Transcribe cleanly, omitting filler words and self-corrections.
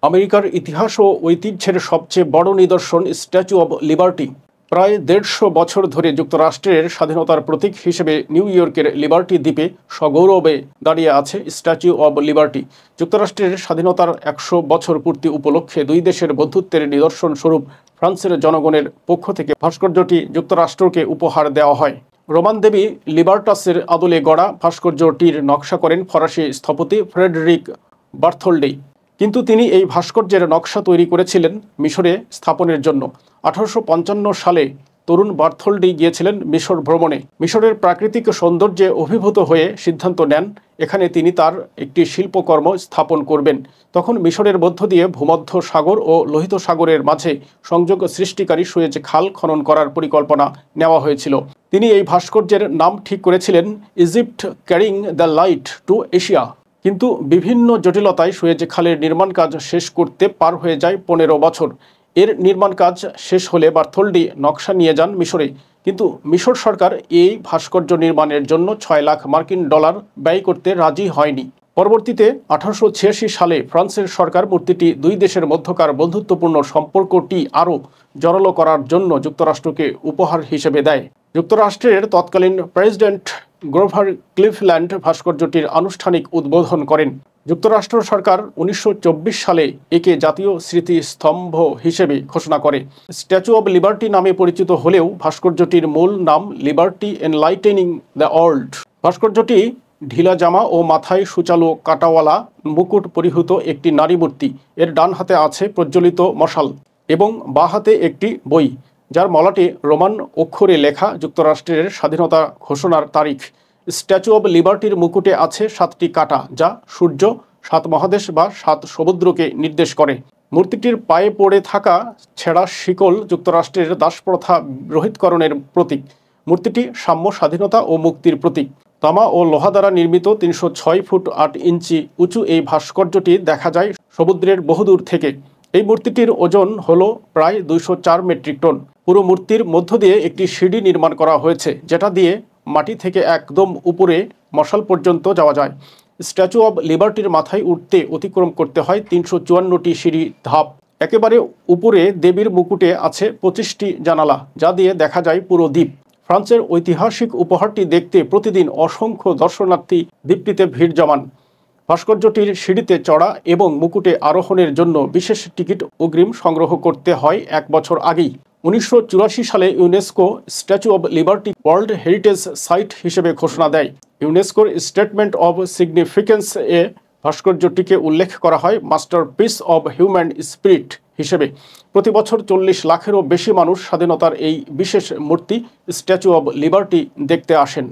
আমেরিকার ইতিহাস ও ঐতিহ্যের সবচেয়ে বড় নিদর্শন স্ট্যাচু অব লিবার্টি। প্রায় ১৫০ বছর ধরে যুক্তরাষ্ট্রের স্বাধীনতার প্রতীক হিসেবে নিউ ইয়র্কের লিবার্টি দ্বীপে সগৌরবে দাঁড়িয়ে আছে স্ট্যাচু অব লিবার্টি। যুক্তরাষ্ট্রের স্বাধীনতার ১০০ বছর পূর্তি উপলক্ষে দুই দেশের বন্ধুত্বের নিদর্শন স্বরূপ ফ্রান্সের জনগণের পক্ষ থেকে ভাস্কর্যটি যুক্তরাষ্ট্রকে উপহার দেওয়া হয়। রোমান দেবী লিবার্টাসের আদলে গড়া ভাস্কর্যটির নকশা করেন ফরাসি স্থপতি ফ্রেডরিক বার্থোল্ডি। কিন্তু তিনি এই ভাস্কর্যের নকশা তৈরি করেছিলেন মিশরে স্থাপনের জন্য। ১৮৫৫ সালে তরুণ বার্থোল্ডি গিয়েছিলেন মিশর ভ্রমণে। মিশরের প্রাকৃতিক সৌন্দর্যে অভিভূত হয়ে সিদ্ধান্ত নেন এখানে তিনি তার একটি শিল্পকর্ম স্থাপন করবেন। তখন মিশরের মধ্য দিয়ে ভূমধ্য সাগর ও লোহিত সাগরের মাঝে সংযোগ সৃষ্টিকারী সুয়েজ খাল খনন করার পরিকল্পনা নেওয়া হয়েছিল। তিনি এই ভাস্কর্যের নাম ঠিক করেছিলেন Egypt carrying the light to Asia. কিন্তু বিভিন্ন জটিলতায় সুয়েজ খালের নির্মাণ কাজ শেষ করতে পার হয়ে যায় ১৫ বছর। এর নির্মাণ কাজ শেষ হলে বার্থোল্ডি নকশা নিয়ে যান মিশরে। কিন্তু মিশর সরকার এই ভাস্কর্য নির্মাণের জন্য $৬,০০,০০০ ব্যয় করতে রাজি হয়নি। পরবর্তীতে ১৮৮৬ সালে ফ্রান্সের সরকার মূর্তিটি দুই দেশের মধ্যকার বন্ধুত্বপূর্ণ সম্পর্কটি আরও জোরালো করার জন্য যুক্তরাষ্ট্রকে উপহার হিসেবে দেয়। যুক্তরাষ্ট্রের তৎকালীন প্রেসিডেন্ট গ্রোভার ক্লিফল্যান্ড ভাস্কর্যটির আনুষ্ঠানিক উদ্বোধন করেন। যুক্তরাষ্ট্র সরকার ১৯২৪ সালে একে জাতীয় স্মৃতিস্তম্ভ হিসেবে ঘোষণা করে। স্ট্যাচু অব লিবার্টি নামে পরিচিত হলেও ভাস্কর্যটির মূল নাম লিবার্টি এনলাইটেনিং দ্য ওয়ার্ল্ড। ভাস্কর্যটি ঢিলা জামা ও মাথায় সুচালো কাটাওয়ালা মুকুট পরিহিত একটি নারী মূর্তি। এর ডান হাতে আছে প্রজ্বলিত মশাল এবং বাঁ হাতে একটি বই, যার মলাটে রোমান অক্ষরে লেখা যুক্তরাষ্ট্রের স্বাধীনতা ঘোষণার তারিখ। স্ট্যাচু অব লিবার্টির মুকুটে আছে ৭টি কাঁটা, যা সূর্য, ৭ মহাদেশ বা ৭ সমুদ্রকে নির্দেশ করে। মূর্তিটির পায়ে পড়ে থাকা ছেঁড়া শিকল যুক্তরাষ্ট্রের দাসপ্রথা রহিতকরণের প্রতীক। মূর্তিটি সাম্য, স্বাধীনতা ও মুক্তির প্রতীক। তামা ও লোহা দ্বারা নির্মিত ৩০৬ ফুট ৮ ইঞ্চি উঁচু এই ভাস্কর্যটি দেখা যায় সমুদ্রের বহুদূর থেকে। এই মূর্তিটির ওজন হল প্রায় ২০৪ মেট্রিক টন। পুরো মূর্তির মধ্য দিয়ে একটি সিঁড়ি নির্মাণ করা হয়েছে, যেটা দিয়ে মাটি থেকে একদম উপরে মশাল পর্যন্ত যাওয়া যায়। স্ট্যাচু অব লিবার্টির মাথায় উঠতে অতিক্রম করতে হয় ৩৫৪টি সিঁড়ি ধাপ। একেবারে উপরে দেবীর মুকুটে আছে ২৫টি জানালা, যা দিয়ে দেখা যায় পুরো দ্বীপ। ফ্রান্সের ঐতিহাসিক উপহারটি দেখতে প্রতিদিন অসংখ্য দর্শনার্থী দ্বীপটিতে ভিড় জমান। ভাস্কর্যটির সিঁড়িতে চড়া এবং মুকুটে আরোহণের জন্য বিশেষ টিকিট অগ্রিম সংগ্রহ করতে হয় ১ বছর আগেই। ১৯৮৪ সালে UNESCO statue of liberty world heritage site হিসেবে ঘোষণা দেয়। ইউনেস্কোর স্টেটমেন্ট অব সিগনিফিকেন্স এ ভাস্কর্যটিকে উল্লেখ করা হয় মাস্টারপিস অব হিউম্যান স্পিরিট হিসেবে। প্রতি বছর ৪০ লাখেরও বেশি মানুষ স্বাধীনতার এই বিশেষ মূর্তি স্ট্যাচু অব লিবার্টি দেখতে আসেন।